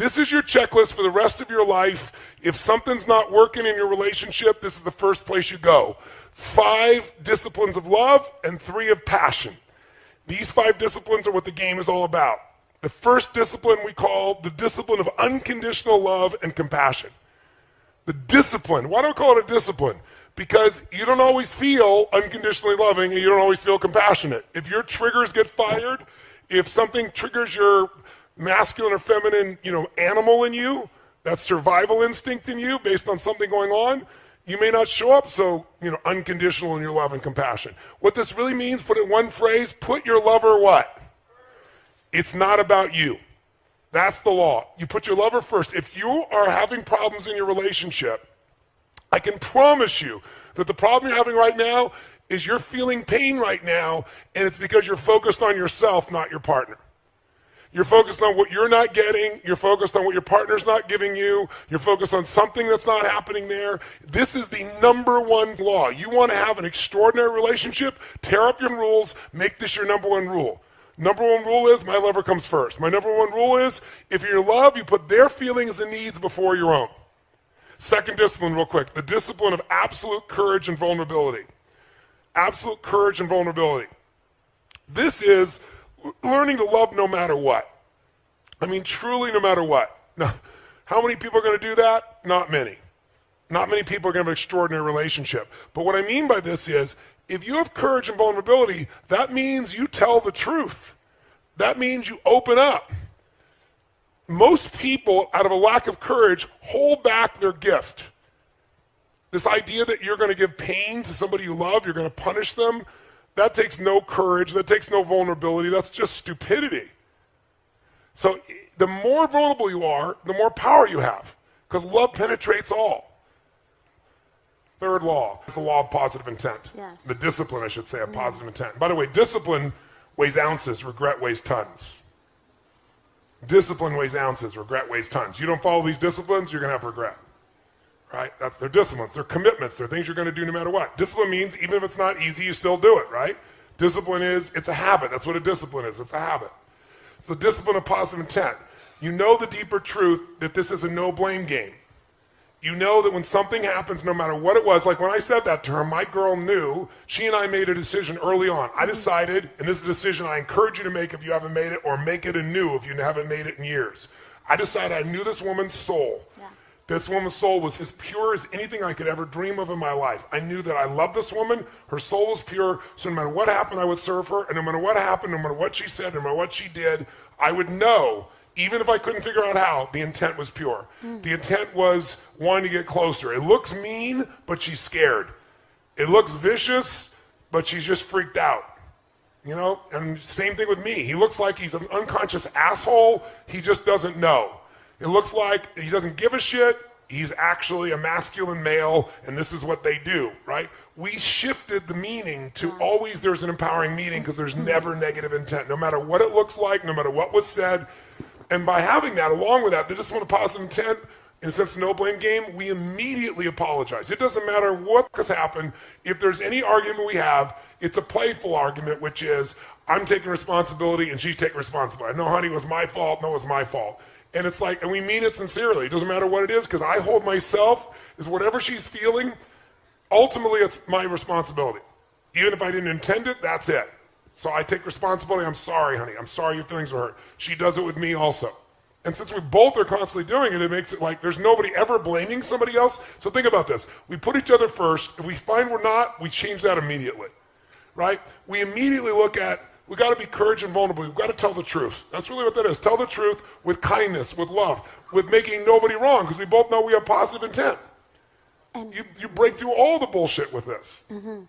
This is your checklist for the rest of your life. If something's not working in your relationship, this is the first place you go. 5 disciplines of love and 3 of passion. These 5 disciplines are what the game is all about. The first discipline we call the discipline of unconditional love and compassion. The discipline, why do I call it a discipline? Because you don't always feel unconditionally loving and you don't always feel compassionate. If your triggers get fired, if something triggers your masculine or feminine, animal in you, that survival instinct in you based on something going on, you may not show up so, unconditional in your love and compassion. What this really means, put it in one phrase, put your lover what? It's not about you. That's the law. You put your lover first. If you are having problems in your relationship, I can promise you that the problem you're having right now is you're feeling pain right now, and it's because you're focused on yourself, not your partner. You're focused on what you're not getting. You're focused on what your partner's not giving you. You're focused on something that's not happening there. This is the number one law. You want to have an extraordinary relationship, tear up your rules, make this your number one rule. Number one rule is my lover comes first. My number one rule is if you're in love, you put their feelings and needs before your own. Second discipline, real quick, the discipline of absolute courage and vulnerability. Absolute courage and vulnerability. This is learning to love no matter what. I mean, truly no matter what. Now, how many people are going to do that? Not many. Not many people are going to have an extraordinary relationship. But what I mean by this is, if you have courage and vulnerability, that means you tell the truth. That means you open up. Most people, out of a lack of courage, hold back their gift. This idea that you're going to give pain to somebody you love, you're going to punish them, that takes no courage, that takes no vulnerability, that's just stupidity. So the more vulnerable you are, the more power you have, because love penetrates all. Third law is the law of positive intent. Yes. The discipline, I should say, of positive intent. By the way, discipline weighs ounces, regret weighs tons. Discipline weighs ounces, regret weighs tons. You don't follow these disciplines, you're going to have regret. Right? That's their disciplines, their commitments, they're things you're going to do no matter what. Discipline means even if it's not easy, you still do it, right? Discipline is, it's a habit. That's what a discipline is. It's a habit. It's the discipline of positive intent. You know the deeper truth that this is a no-blame game. You know that when something happens, no matter what it was, like when I said that to her, my girl knew, she and I made a decision early on. I decided, and this is a decision I encourage you to make if you haven't made it, or make it anew if you haven't made it in years. I decided I knew this woman's soul. Yeah. This woman's soul was as pure as anything I could ever dream of in my life. I knew that I loved this woman, her soul was pure, so no matter what happened, I would serve her, and no matter what happened, no matter what she said, no matter what she did, I would know, even if I couldn't figure out how, the intent was pure. The intent was wanting to get closer. It looks mean, but she's scared. It looks vicious, but she's just freaked out. And same thing with me. He looks like he's an unconscious asshole, he just doesn't know. It looks like he doesn't give a shit, he's actually a masculine male, and this is what they do, right? We shifted the meaning to always there's an empowering meaning because there's never negative intent, no matter what it looks like, no matter what was said. And by having that, along with that, they just want a positive intent, in a sense, no blame game, we immediately apologize. It doesn't matter what has happened. If there's any argument we have, it's a playful argument, which is, I'm taking responsibility and she's taking responsibility. No, honey, it was my fault. No, it was my fault. And it's like, and we mean it sincerely. It doesn't matter what it is, because I hold myself as whatever she's feeling, ultimately it's my responsibility. Even if I didn't intend it, that's it. So I take responsibility. I'm sorry, honey. I'm sorry your feelings were hurt. She does it with me also. And since we both are constantly doing it, it makes it like there's nobody ever blaming somebody else. So think about this. We put each other first. If we find we're not, we change that immediately, right? We immediately look at, we got to be courage and vulnerable. We've got to tell the truth. That's really what that is. Tell the truth with kindness, with love, with making nobody wrong, because we both know we have positive intent. And you break through all the bullshit with this. Mm-hmm.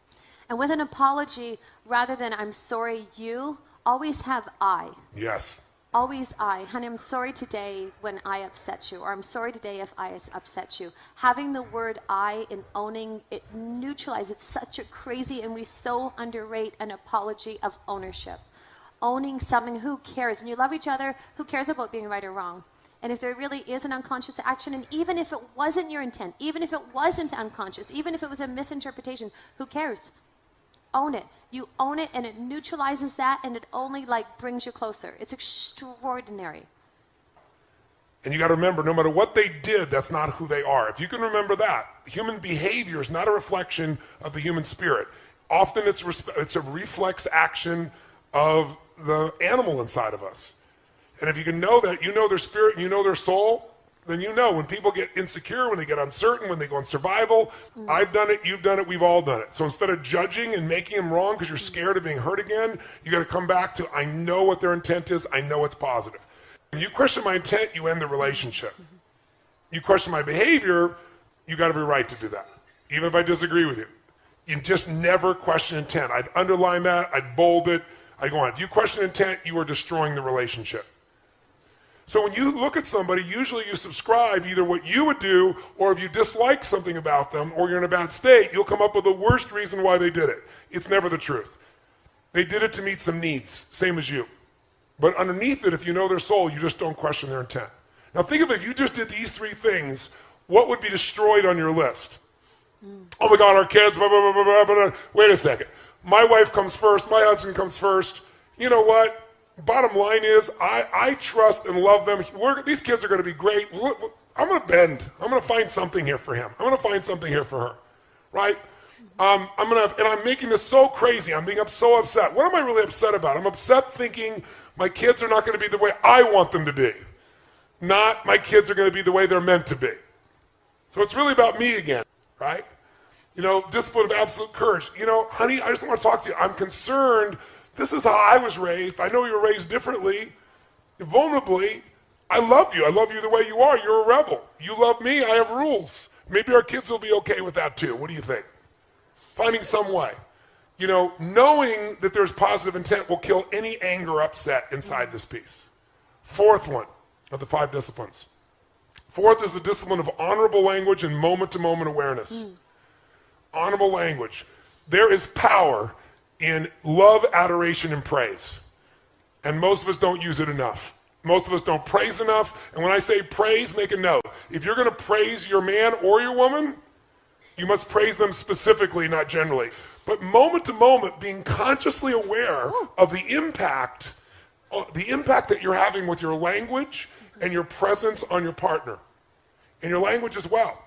And with an apology, rather than I'm sorry you, always have I. Yes. Always I. Honey, I'm sorry today when I upset you, or I'm sorry today if I upset you. Having the word I in owning, it neutralizes. It's such a crazy, and we so underrate an apology of ownership. Owning something, who cares? When you love each other, who cares about being right or wrong? And if there really is an unconscious action, and even if it wasn't your intent, even if it wasn't unconscious, even if it was a misinterpretation, who cares? Own it. You own it, and it neutralizes that, and it only brings you closer. It's extraordinary. And you got to remember, no matter what they did, that's not who they are. If you can remember that, human behavior is not a reflection of the human spirit. Often it's a reflex action of the animal inside of us. And if you can know that, you know their spirit and you know their soul, then you know when people get insecure, when they get uncertain, when they go in survival, I've done it, you've done it, we've all done it. So instead of judging and making them wrong because you're scared of being hurt again, you got to come back to, I know what their intent is, I know it's positive. When you question my intent, you end the relationship. You question my behavior, you got every right to do that, even if I disagree with you. You just never question intent. I'd underline that, I'd bold it, I'd go on. If you question intent, you are destroying the relationship. So when you look at somebody, usually you subscribe either what you would do, or if you dislike something about them, or you're in a bad state, you'll come up with the worst reason why they did it. It's never the truth. They did it to meet some needs, same as you. But underneath it, if you know their soul, you just don't question their intent. Now think of it, if you just did these three things, what would be destroyed on your list? Oh my God, our kids, blah, blah, blah, blah, blah, blah. Wait a second. My wife comes first, my husband comes first. You know what? Bottom line is, I trust and love them. These kids are going to be great. I'm going to bend. I'm going to find something here for him. I'm going to find something here for her, right? And I'm making this so crazy. I'm being so upset. What am I really upset about? I'm upset thinking my kids are not going to be the way I want them to be. Not my kids are going to be the way they're meant to be. So it's really about me again, right? You know, discipline of absolute courage. You know, honey, I just want to talk to you. I'm concerned. This is how I was raised. I know you were raised differently, vulnerably. I love you. I love you the way you are. You're a rebel. You love me. I have rules. Maybe our kids will be okay with that too. What do you think? Finding some way. You know, knowing that there's positive intent will kill any anger or upset inside this piece. Fourth one of the 5 disciplines. Fourth is the discipline of honorable language and moment-to-moment awareness. Honorable language. There is power in love, adoration, and praise. And most of us don't use it enough. Most of us don't praise enough. And when I say praise, make a note. If you're going to praise your man or your woman, you must praise them specifically, not generally. But moment to moment, being consciously aware of the impact that you're having with your language and your presence on your partner. And your language as well.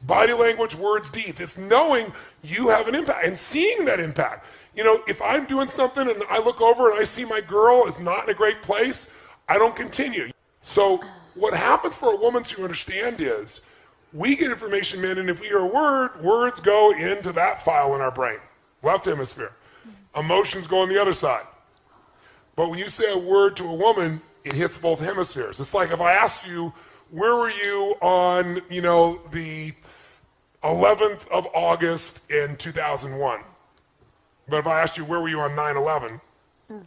Body language, words, deeds. It's knowing you have an impact and seeing that impact. You know, if I'm doing something and I look over and I see my girl is not in a great place, I don't continue. So what happens for a woman to understand is we get information in, and if we hear a word, words go into that file in our brain, left hemisphere. Emotions go on the other side. But when you say a word to a woman, it hits both hemispheres. It's like if I asked you, where were you on, you know, the 11th of August in 2001? But if I asked you, where were you on 9/11?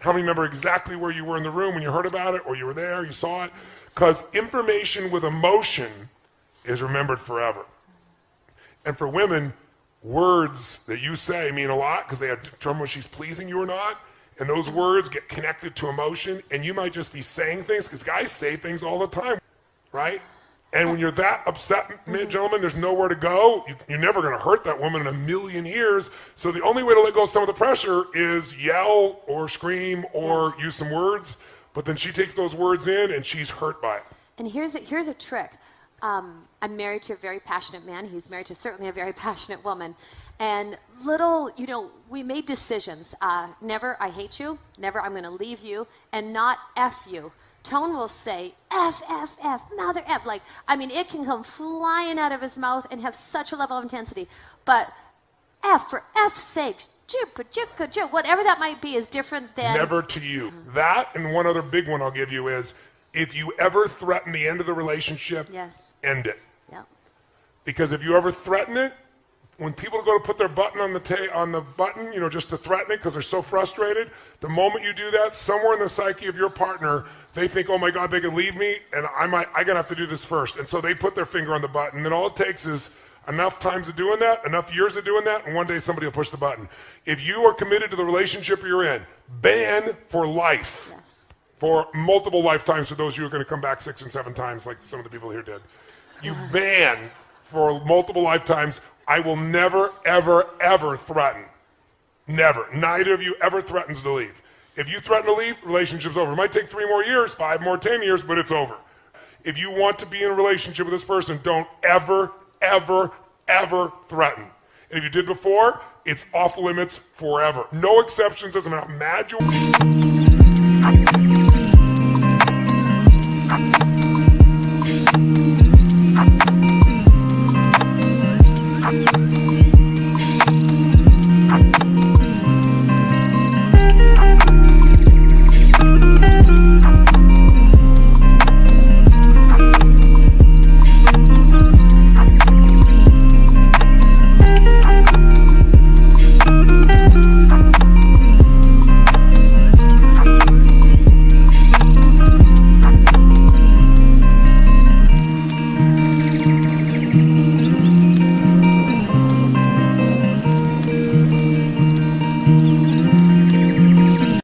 How many remember exactly where you were in the room when you heard about it, or you were there, you saw it? Because information with emotion is remembered forever. And for women, words that you say mean a lot because they determine whether she's pleasing you or not. And those words get connected to emotion, and you might just be saying things, because guys say things all the time, right? And when you're that upset, gentlemen, there's nowhere to go. You're never going to hurt that woman in a million years. So the only way to let go of some of the pressure is yell or scream or use some words. But then she takes those words in, and she's hurt by it. And here's a trick. I'm married to a very passionate man. He's married to certainly a very passionate woman. And we made decisions. Never, I hate you. Never, I'm going to leave you. And not F you. Tone will say, F, F, F, mother F. Like, I mean, it can come flying out of his mouth and have such a level of intensity. But F, for F's sake, whatever that might be is different than... Never to you. That, and one other big one I'll give you is, if you ever threaten the end of the relationship, end it. Yeah. Because if you ever threaten it, when people go to put their button on the button, you know, just to threaten it because they're so frustrated, the moment you do that, somewhere in the psyche of your partner, they think, oh my God, they could leave me, and I gotta have to do this first. And so they put their finger on the button, and all it takes is enough times of doing that, enough years of doing that, and one day somebody will push the button. If you are committed to the relationship you're in, ban for life. Yes. For multiple lifetimes, for those of you who are going to come back 6 and 7 times, like some of the people here did. You ban for multiple lifetimes. I will never, ever, ever threaten. Never. Neither of you ever threatens to leave. If you threaten to leave, relationship's over. It might take 3 more years, 5 more, 10 years, but it's over. If you want to be in a relationship with this person, don't ever, ever, ever threaten. And if you did before, it's off limits forever. No exceptions, doesn't matter how mad you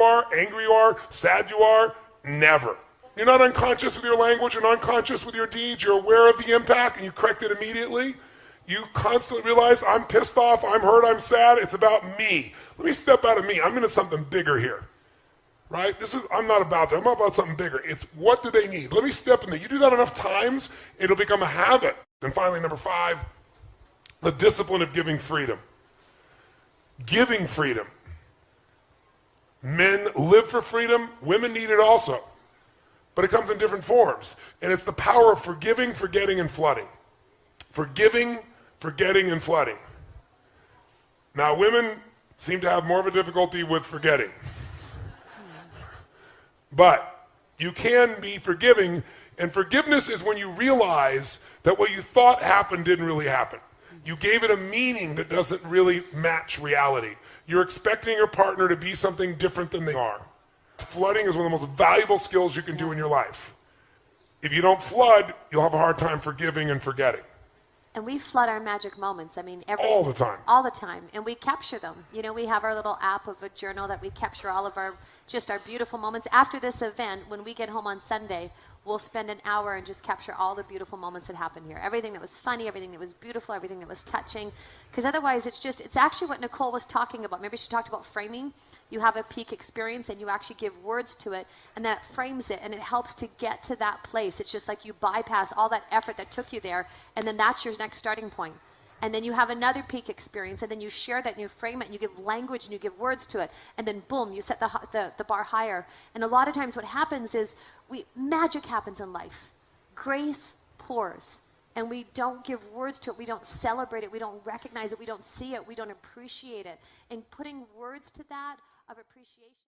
are, angry you are, sad you are, never. You're not unconscious with your language, you're not unconscious with your deeds, you're aware of the impact and you correct it immediately. You constantly realize, I'm pissed off, I'm hurt, I'm sad, it's about me. Let me step out of me, I'm into something bigger here. Right? I'm not about that, I'm about something bigger. It's what do they need? Let me step in there. You do that enough times, it'll become a habit. And finally, number 5, the discipline of giving freedom. Giving freedom. Men live for freedom, women need it also. But it comes in different forms. And it's the power of forgiving, forgetting, and flooding. Forgiving, forgetting, and flooding. Now, women seem to have more of a difficulty with forgetting. But you can be forgiving, and forgiveness is when you realize that what you thought happened didn't really happen. You gave it a meaning that doesn't really match reality. You're expecting your partner to be something different than they are. Flooding is one of the most valuable skills you can do in your life. If you don't flood, you'll have a hard time forgiving and forgetting. And we flood our magic moments. I mean, all the time. All the time. And we capture them. You know, we have our little app of a journal that we capture all of our beautiful moments. After this event, when we get home on Sunday, we'll spend an hour and just capture all the beautiful moments that happened here. Everything that was funny, everything that was beautiful, everything that was touching. Because otherwise, it's actually what Nicole was talking about. Maybe she talked about framing. You have a peak experience and you actually give words to it, and that frames it, and it helps to get to that place. It's just like you bypass all that effort that took you there, and then that's your next starting point. And then you have another peak experience, and then you share that and you frame it and you give language and you give words to it, and then boom, you set the bar higher. And a lot of times what happens is magic happens in life. Grace pours, and we don't give words to it, we don't celebrate it, we don't recognize it, we don't see it, we don't appreciate it. And putting words to that of appreciation